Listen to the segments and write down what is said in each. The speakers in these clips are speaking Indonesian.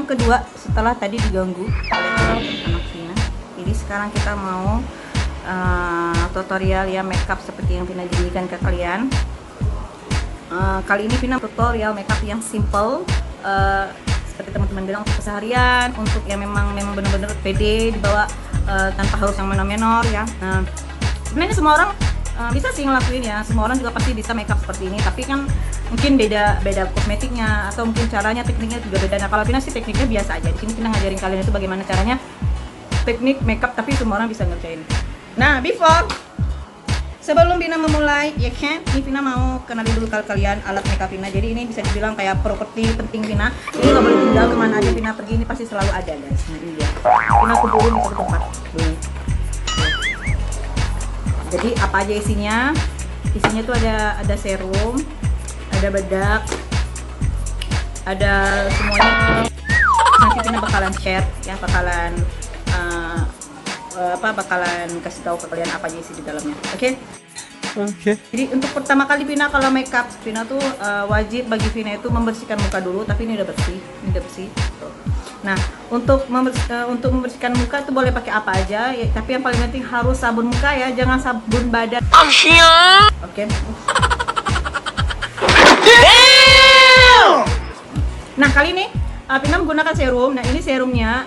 yang kedua setelah tadi diganggu oleh anak Vina. Jadi sekarang kita mau tutorial ya makeup seperti yang Vina janjikan ke kalian. Kali ini Vina tutorial makeup yang simple, seperti teman-teman bilang untuk keseharian, untuk yang memang benar-benar pede dibawa, tanpa harus yang menor-menor ya. Nah, sebenarnya semua orang bisa sih ngelakuin ya, semua orang juga pasti bisa makeup seperti ini, tapi kan mungkin beda kosmetiknya atau mungkin caranya, tekniknya juga beda. Nah, kalau Vina sih tekniknya biasa aja. Di sini Vina ngajarin kalian itu bagaimana caranya teknik makeup, tapi semua orang bisa ngerjain. Nah, sebelum Vina memulai, ya kan, ini Vina mau kenalin dulu kalian alat makeup Vina. Jadi ini bisa dibilang kayak properti penting Vina. Ini nggak boleh tinggal, kemana aja Vina pergi ini pasti selalu ada guys. Nah ini dia, Vina kumpulin di satu tempat. Jadi apa aja isinya? Isinya tuh ada serum, ada bedak, ada semuanya. Nanti Vina bakalan share ya, bakalan kasih tahu ke kalian apa aja isi di dalamnya. Oke? Jadi untuk pertama kali Vina kalau makeup, Vina tuh wajib bagi Vina itu membersihkan muka dulu. Tapi ini udah bersih, Tuh. Nah, untuk membersihkan muka itu boleh pakai apa aja ya, tapi yang paling penting harus sabun muka ya, jangan sabun badan. Oke. Nah, kali ini Vina menggunakan serum. Nah, ini serumnya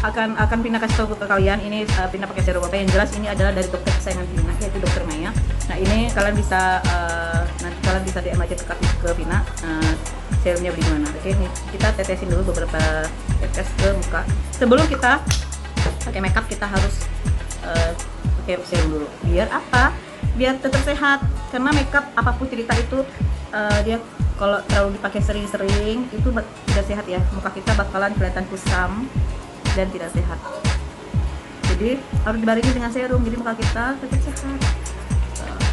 akan Vina kasih tahu ke kalian. Ini Vina pakai serum apa, yang jelas ini adalah dari dokter kesayangan Vina, yaitu dokter Maya. Nah, ini kalian bisa nanti kalian bisa DM aja ke Vina, serumnya beli mana. Oke, nih kita tetesin dulu beberapa tetes ke muka. Sebelum kita pakai makeup kita harus pakai serum dulu. Biar apa? Biar tetap sehat. Karena makeup apapun cerita itu dia kalau terlalu dipakai sering-sering itu tidak sehat ya. Muka kita bakalan kelihatan kusam dan tidak sehat. Jadi harus dibarengi dengan serum, jadi muka kita tetap sehat.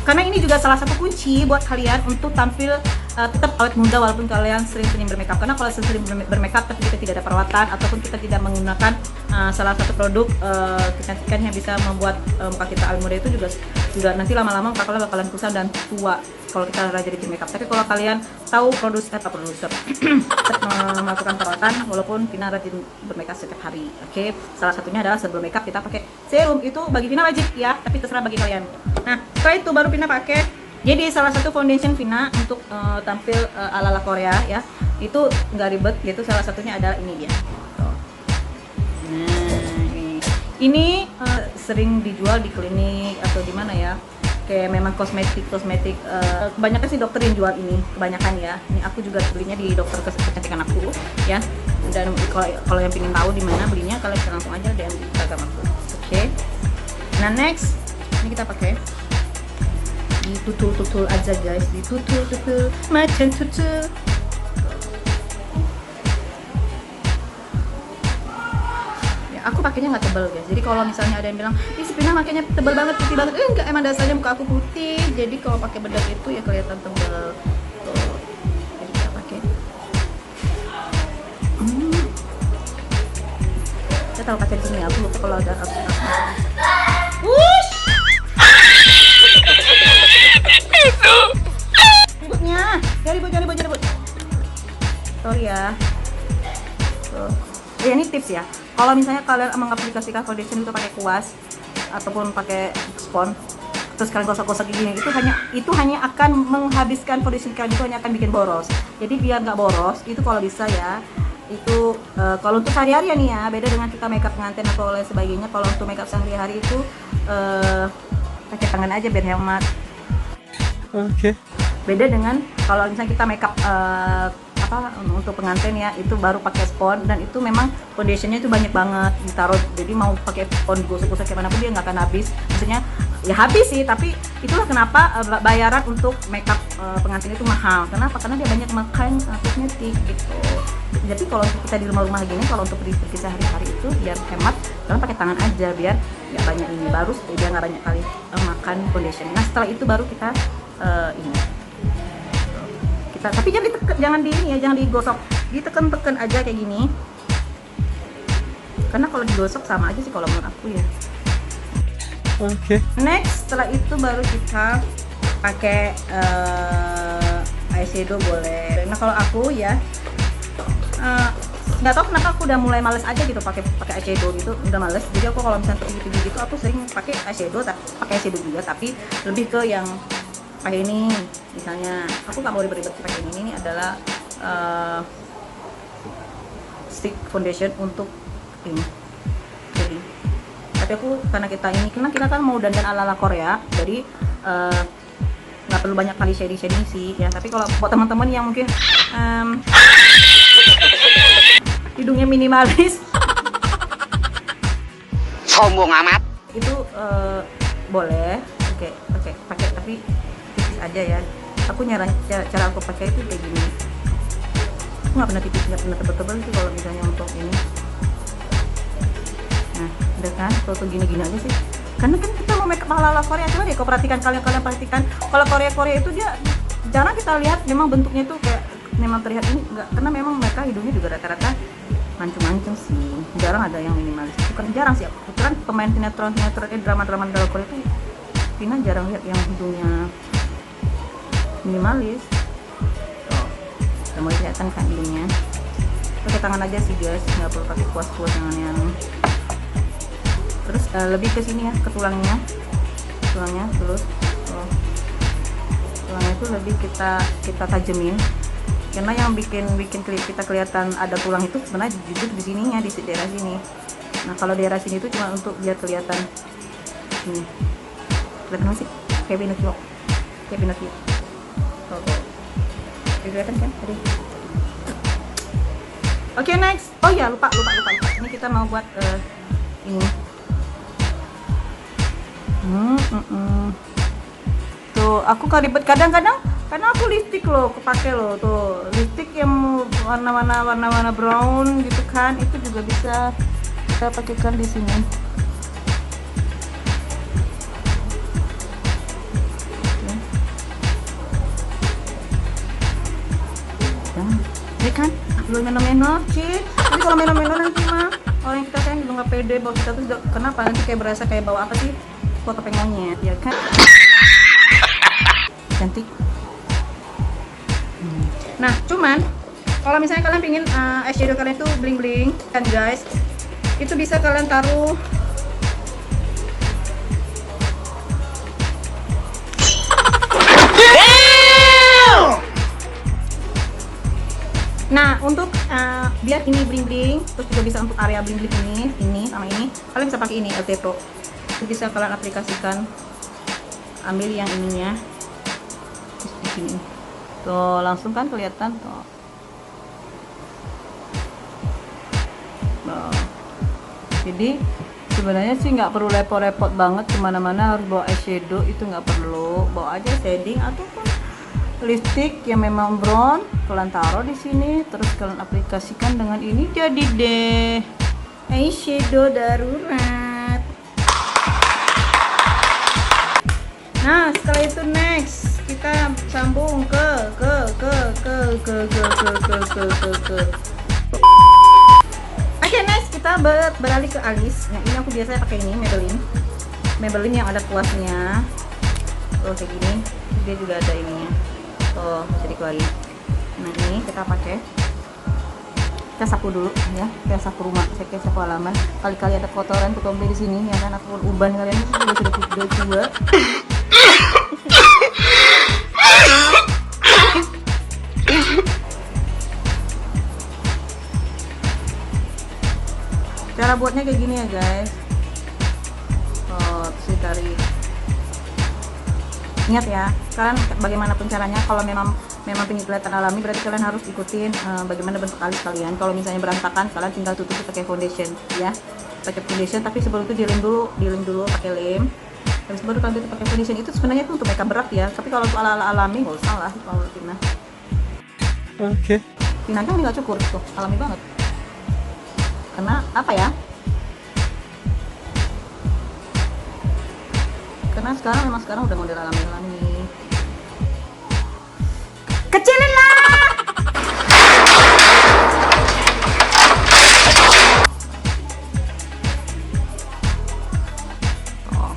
Karena ini juga salah satu kunci buat kalian untuk tampil tetap awet muda walaupun kalian sering-sering bermakeup. Karena kalau sering bermakeup tapi kita tidak ada perawatan ataupun kita tidak menggunakan salah satu produk kecantikan yang bisa membuat muka kita awet muda, itu juga nanti lama-lama muka kalian bakalan kusam dan tua kalau kita rajin bermakeup. Tapi kalau kalian tahu produser melakukan perawatan, walaupun Vina rajin bermakeup setiap hari. Oke, salah satunya adalah sebelum makeup kita pakai serum. Itu bagi Vina wajib ya, tapi terserah bagi kalian. Nah, setelah itu baru Vina pakai. Jadi salah satu foundation Vina untuk tampil ala-ala Korea ya, itu nggak ribet, yaitu salah satunya adalah ini dia. Nah, ini sering dijual di klinik atau di mana ya, kayak memang kosmetik kebanyakan sih dokter yang jual ini, kebanyakan ya. Ini aku juga belinya di dokter kecantikan aku ya. Dan kalau yang pengen tahu di mana belinya, kalian bisa langsung aja DM di Instagram aku. Oke. Nah, next ini kita pakai ditutul aja guys, ditutul macam tutul. Ya, aku pakainya nggak tebal guys. Jadi kalau misalnya ada yang bilang, ih Vina makanya tebal banget, putih banget, enggak, emang dasarnya muka aku putih. Jadi kalau pakai bedak itu ya kelihatan tebal. Tuh. Jadi kita pakai. Saya tahu kaca di sini, aku lupa kalau ada aku. Ribut. Sorry ya. Tuh. Ya, ini tips ya. Kalau misalnya kalian mengaplikasikan foundation itu pakai kuas ataupun pakai spons, terus kalian gosok-gosok gini, itu hanya akan menghabiskan foundation kalian, itu hanya akan bikin boros. Jadi biar nggak boros, itu kalau bisa ya, itu kalau untuk sehari-hari nih ya, beda dengan kita makeup pengantin atau lain sebagainya. Kalau untuk makeup sehari-hari itu pakai tangan aja biar hemat. Oke. Beda dengan kalau misalnya kita makeup untuk pengantin ya, itu baru pakai spons, dan itu memang foundationnya itu banyak banget ditaruh. Jadi mau pakai spons digosok-gosok kayak mana pun dia nggak akan habis. Maksudnya ya habis sih, tapi itulah kenapa bayaran untuk makeup pengantin itu mahal. Kenapa? Karena dia banyak makan kosmetik gitu. Jadi kalau untuk kita di rumah-rumah gini, kalau untuk pergi sehari-hari itu biar hemat, kalian pakai tangan aja biar nggak banyak ini, baru dia nggak banyak kali makan foundation. Nah, setelah itu baru kita ini. Tapi jangan digosok, ditekan-tekan aja kayak gini. Karena kalau digosok sama aja sih kalau menurut aku ya. Oke. Next, setelah itu baru kita pakai eyeshadow boleh. Nah, kalau aku ya nggak tahu kenapa aku udah mulai males aja gitu pakai eyeshadow gitu, udah males. Jadi aku kalau misalnya untuk gitu gitu aku sering pakai eyeshadow, pakai eyeshadow juga, tapi lebih ke yang pakai ini. Misalnya aku nggak mau ribet-ribet pakai ini adalah stick foundation untuk ini. Jadi tapi aku karena kita kan mau dandan ala Korea, jadi nggak perlu banyak kali shading sih ya. Tapi kalau buat teman-teman yang mungkin hidungnya minimalis sombong amat itu boleh pakai tapi tipis aja ya. Aku cara aku pakai itu kayak gini. Aku nggak pernah tipis, nggak pernah tebel-tebel sih kalau misalnya untuk ini. Nah udah kan, tuh gini-gini aja sih. Karena kan kita mau make up ala Korea. Coba deh kau perhatikan, kalian perhatikan, kalau Korea itu dia jarang kita lihat memang bentuknya itu kayak memang terlihat ini enggak, karena memang mereka hidungnya juga rata-rata mancung-mancung sih, jarang ada yang minimalis. Bukan jarang sih, kebetulan pemain sinetron drama-drama dalam Korea itu Tina jarang lihat yang hidungnya minimalis. Tuh, udah mulai kelihatan kan hidungnya. Pakai tangan aja sih guys, nggak perlu pakai kuas-kuas yang aneh-aneh. Terus lebih ke sini ya, ke tulangnya terus tulangnya itu lebih kita tajemin, karena yang bikin kita kelihatan ada tulang itu sebenarnya jujur di sininya, di daerah sini. Nah kalau daerah sini itu cuma untuk biar kelihatan ini, kelihatan apa sih, kayak Pinocchio tuh. Kelihatan kan tadi. Oke, next. Oh ya, lupa ini kita mau buat ini. Tuh aku ribet kadang-kadang karena aku lipstick loh kepake loh, tuh lipstick yang warna brown gitu kan, itu juga bisa kita pakaikan di sini. Ini kan belum meno-meno sih, tapi kalau meno-meno nanti mah orang yang kita sayang juga nggak pede bawa kita tuh. Kenapa nanti kayak berasa kayak bawa apa sih, bawa topeng monyet ya kan. Cantik. Nah cuman kalau misalnya kalian pingin eyeshadow kalian itu bling bling kan guys, itu bisa kalian taruh nah untuk biar ini bling bling, terus juga bisa untuk area bling bling ini sama ini kalian bisa pakai ini LT Pro. Itu bisa kalian aplikasikan, ambil yang ininya terus di sini tuh langsung kan kelihatan tuh. Nah, jadi sebenarnya sih nggak perlu repot-repot banget kemana-mana harus bawa eyeshadow, itu nggak perlu. Bawa aja shading ataupun lipstick yang memang brown, kalian taruh di sini, terus kalian aplikasikan dengan ini, jadi deh eyeshadow darurat. Nah setelah itu next kita sambung ke Oke, next kita beralih ke alis. Nah ini aku biasanya pakai ini Maybelline yang ada kuasnya. Tuh kayak gini, dia juga ada ininya. Tuh bisa dikeluarin. Nah ini kita pakai, kita sapu dulu ya, kita sapu rumah, saya sapu halaman. Kali-kali ada kotoran tuh di sini ya kan, aku uban kalian sudah coba. Cara buatnya kayak gini ya guys. Oh, terus tarik. Ingat ya, kalian bagaimanapun caranya, kalau memang pengen kelihatan alami, berarti kalian harus ikutin bagaimana bentuk alis kalian. Kalau misalnya berantakan, kalian tinggal tutup pakai foundation ya, pakai foundation. Tapi sebelum itu dilem dulu pakai lem. Habis baru kalian tutup pakai foundation. Itu sebenarnya itu untuk makeup berat ya, tapi kalau untuk ala alami nggak usah lah kalau Tina. Oke. Tina kan nggak cukur tuh, alami banget. Karena apa ya? Karena sekarang udah model alami. Kecilin lah. Oh.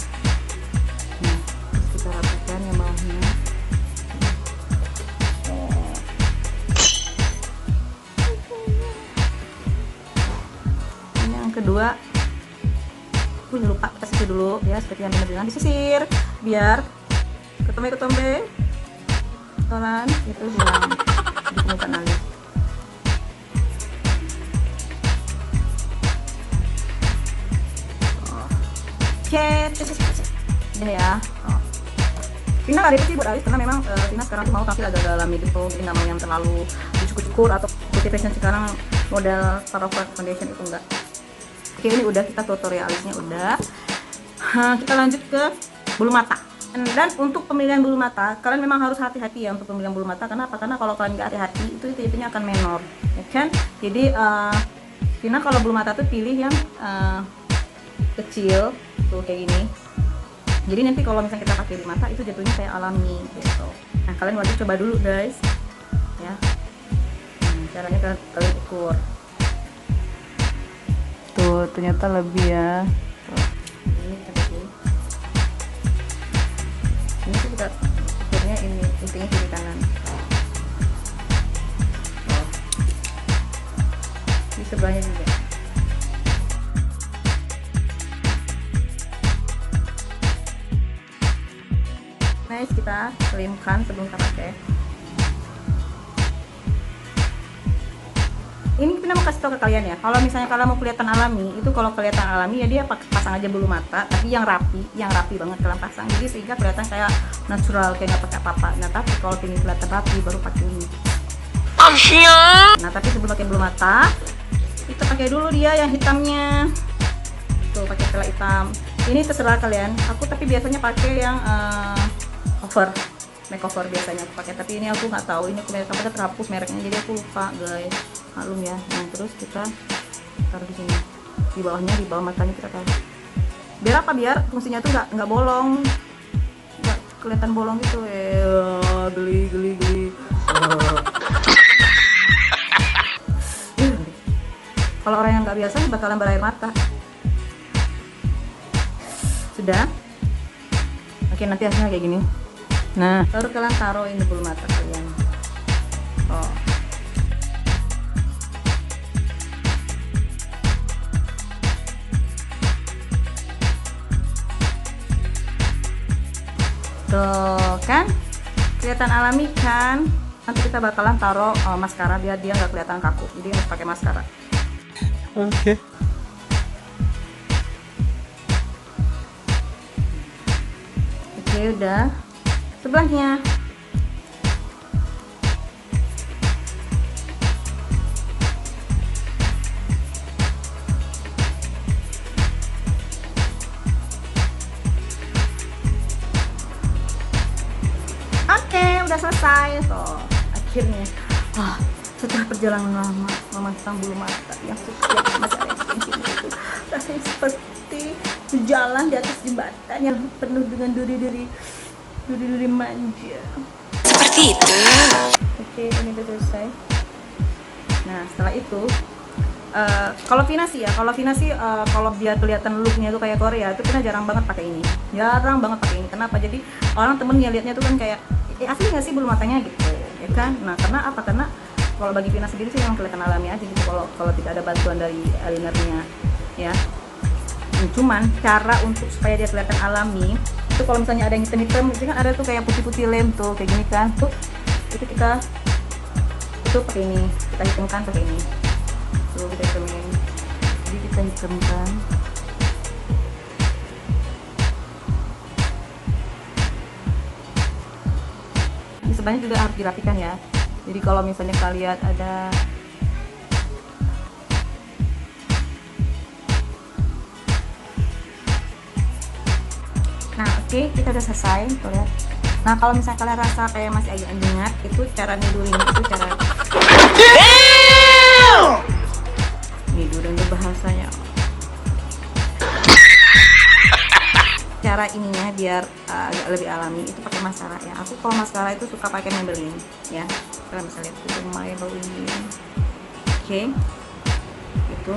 Nah, terus kita rapikan yang bawahnya. lupa, kita sisir dulu ya, seperti yang Pina bilang, disisir biar ketombe kotoran itu hilang di permukaan alis. Oke, udah ya. Pina hari itu sih buat alis karena memang Pina sekarang tuh mau tampil agak alami gitu, jadi nggak mau yang terlalu cukur-cukur atau putih fashion sekarang model Staroffer foundation itu enggak. Oke, ini udah kita tutorial alisnya udah. Kita lanjut ke bulu mata. Dan untuk pemilihan bulu mata, kalian memang harus hati-hati ya untuk pemilihan bulu mata. Karena apa? Karena kalau kalian nggak hati-hati, itu titiknya akan menor, ya kan? Jadi, Pina kalau bulu mata tuh pilih yang kecil, tuh kayak gini. Jadi nanti kalau misalnya kita pakai di mata, itu jatuhnya kayak alami gitu. Nah, kalian wajib coba dulu guys, ya. Caranya kalian ukur. Tuh, ternyata lebih ya. Ini tuh kita ukurnya ini, intinya kiri kanan. Di sebelahnya juga. Nice, kita selimkan sebelum kita pakai. Ini Pina mau kasih tau ke kalian ya, kalau misalnya kalian mau kelihatan alami, itu kalau kelihatan alami ya dia pasang aja bulu mata, tapi yang rapi banget kalian pasang, jadi sehingga kelihatan kayak natural, kayak nggak pakai apa-apa. Nah tapi kalau pengen kelihatan rapi baru pakai ini. Nah tapi sebelum pakai bulu mata, kita pakai dulu dia yang hitamnya. Tuh pakai tela hitam. Ini terserah kalian. Aku tapi biasanya pakai yang makeover biasanya aku pakai, tapi ini aku nggak tahu ini aku merek apa, terhapus mereknya jadi aku lupa guys, maklum ya. Nah terus kita taruh di sini, di bawah matanya kita taruh. Biar apa? Biar fungsinya tuh nggak bolong, nggak kelihatan bolong gitu. Geli. Kalau orang yang nggak biasa bakalan berair mata. Sudah. Oke, nanti hasilnya kayak gini. Nah, baru kalian taruh ini bulu mata kalian. Tuh kan, kelihatan alami kan. Nanti kita bakalan taruh maskara biar dia nggak kelihatan kaku. Jadi harus pakai maskara. Okay. Oke, udah. Sebelahnya. Oke, udah selesai. Tuh, akhirnya. Setelah perjalanan lama memasang bulu mata yang sukses masih ada extension itu, rasanya seperti jalan di atas jembatan yang penuh dengan duri-duri manja. Seperti itu. Oke, ini udah selesai. Nah, setelah itu kalau Vina sih kalau biar kelihatan looknya tuh kayak Korea, itu Vina jarang banget pakai ini. Kenapa? Jadi orang temennya liatnya tuh kan kayak asli nggak sih bulu matanya gitu, ya kan? Nah, karena apa? Karena kalau bagi Vina sendiri sih memang kelihatan alami aja gitu kalau tidak ada bantuan dari eyelinernya, ya. Cuman cara untuk supaya dia kelihatan alami itu kalau misalnya ada yang hitam-hitam itu kan ada tuh kayak putih-putih lem tuh kayak gini kan, tuh itu kita pakai ini, kita hitamkan pakai ini, tuh kita hitamin, jadi kita hitamkan. Ini sebenarnya juga harus dirapikan ya, jadi kalau misalnya kalian ada Oke, kita udah selesai, tuh lihat. Nah, kalau misalnya kalian rasa kayak masih agak nyengat, itu cara nidurin itu cara nidurin itu bahasanya. Cara ininya biar agak lebih alami itu pakai maskara ya. Aku kalau maskara itu suka pakai Maybelline ya. Kalian bisa lihat itu Maybelline. Oke. Itu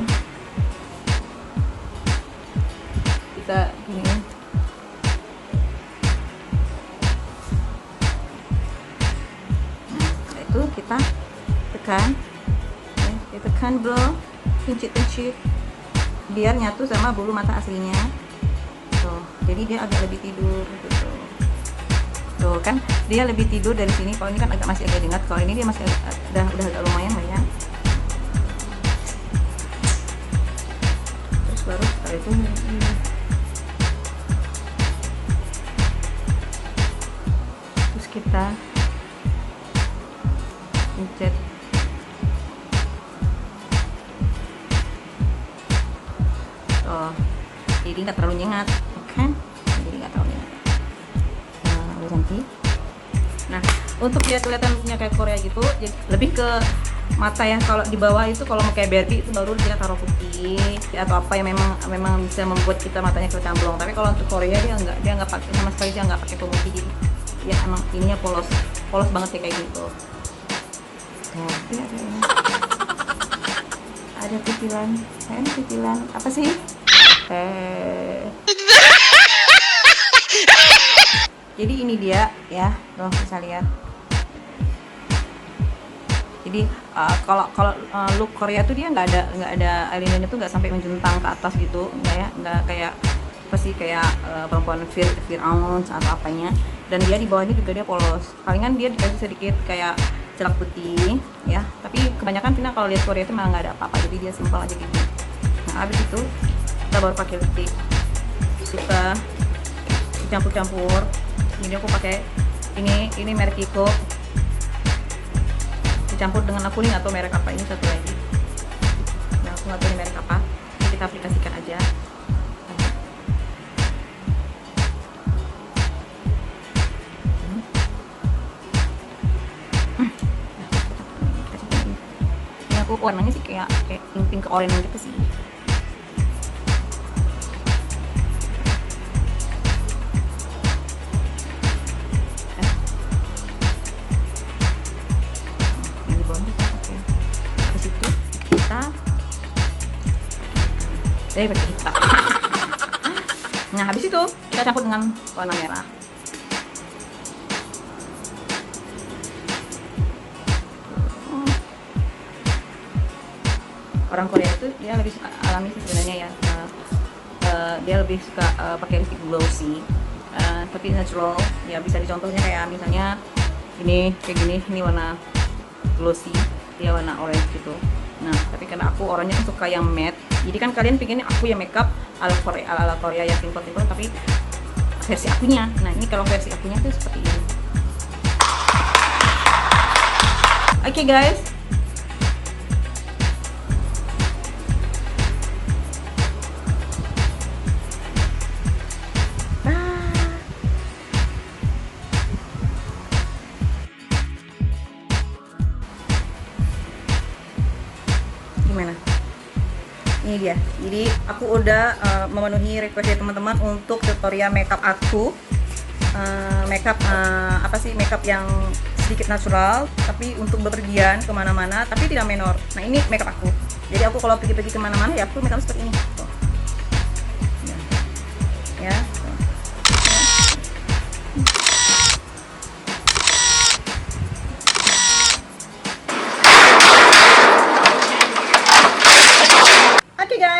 kita gini. Kita tekan ya, ditekan bro, pincit biar nyatu sama bulu mata aslinya. Tuh, jadi dia agak lebih tidur gitu. Tuh kan, dia lebih tidur dari sini. Kalau ini kan masih agak ingat. Kalau ini dia masih udah agak lumayan lah ya. Terus baru setelah itu terus kita pencet. Oh, jadi nggak terlalu nyengat, oke? Jadi nggak terlalu nyengat. Udah cantik. Nah, untuk dia kelihatannya kayak Korea gitu, jadi lebih ke mata ya. Kalau di bawah itu kalau mau kayak Barbie itu baru kita taruh putih atau apa yang memang bisa membuat kita matanya kelihatan blong. Tapi kalau untuk Korea dia nggak pakai sama sekali, dia nggak pakai pemutih. Jadi ya emang ininya polos banget ya kayak gitu. Tapi ada putilan, putilan apa sih? Jadi ini dia ya, tuh bisa lihat. Jadi kalau look Korea tuh dia nggak ada eyelinernya tuh nggak sampai menjuntang ke atas gitu, nggak kayak apa sih kayak perempuan Firaun atau apanya. Dan dia di bawahnya juga dia polos. Palingan dia dikasih sedikit kayak celak putih ya. Tapi kebanyakan Vina kalau lihat Korea itu malah nggak ada apa-apa, jadi dia simpel aja gitu. Nah habis itu kita baru pakai lipstick. Suka campur-campur. Ini aku pakai ini merek Kiko. Dicampur dengan aku nggak tahu merek apa ini satu lagi. Nah aku nggak tahu ini merek apa. Ini kita aplikasikan aja. Ini aku warnanya sih kayak pink orange gitu sih. Pakai hitam. Nah habis itu kita campur dengan warna merah. Orang Korea itu dia lebih suka alami sih sebenarnya ya. Dia lebih suka pakai lipstick glossy, tapi natural. Ya bisa dicontohnya kayak misalnya ini kayak gini, ini warna glossy, dia warna orange gitu. Nah tapi karena aku orangnya suka yang matte, jadi kan kalian pengennya aku yang makeup ala Korea yang simple tapi versi akunya. Nah ini kalau versi akunya tuh seperti ini. Oke guys, gimana? Ini dia. Jadi aku udah memenuhi request dari teman-teman untuk tutorial makeup aku. Makeup makeup yang sedikit natural tapi untuk bepergian kemana-mana tapi tidak menor. Nah ini makeup aku. Jadi aku kalau pergi-pergi kemana-mana ya aku makeup seperti ini. Tuh. Ya.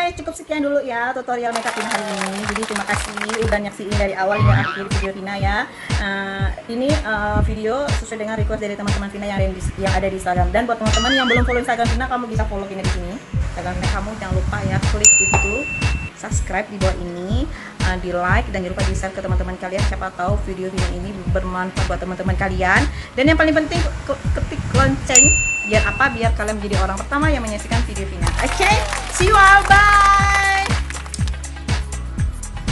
Cukup sekian dulu ya tutorial makeup Vina hari ini. Jadi terima kasih udah nyaksiin dari awal hingga akhir video Vina ya. Ini video sesuai dengan request dari teman-teman Vina yang ada di Instagram. Dan buat teman-teman yang belum follow Instagram Vina, kamu bisa follow Vina di sini. Instagram Vina, kamu jangan lupa ya klik itu, subscribe di bawah ini, di like dan jangan lupa di share ke teman-teman kalian. Siapa tahu video Vina ini bermanfaat buat teman-teman kalian. Dan yang paling penting ketik lonceng. Biar apa? Biar kalian menjadi orang pertama yang menyaksikan video Vina. Oke, see you all, bye.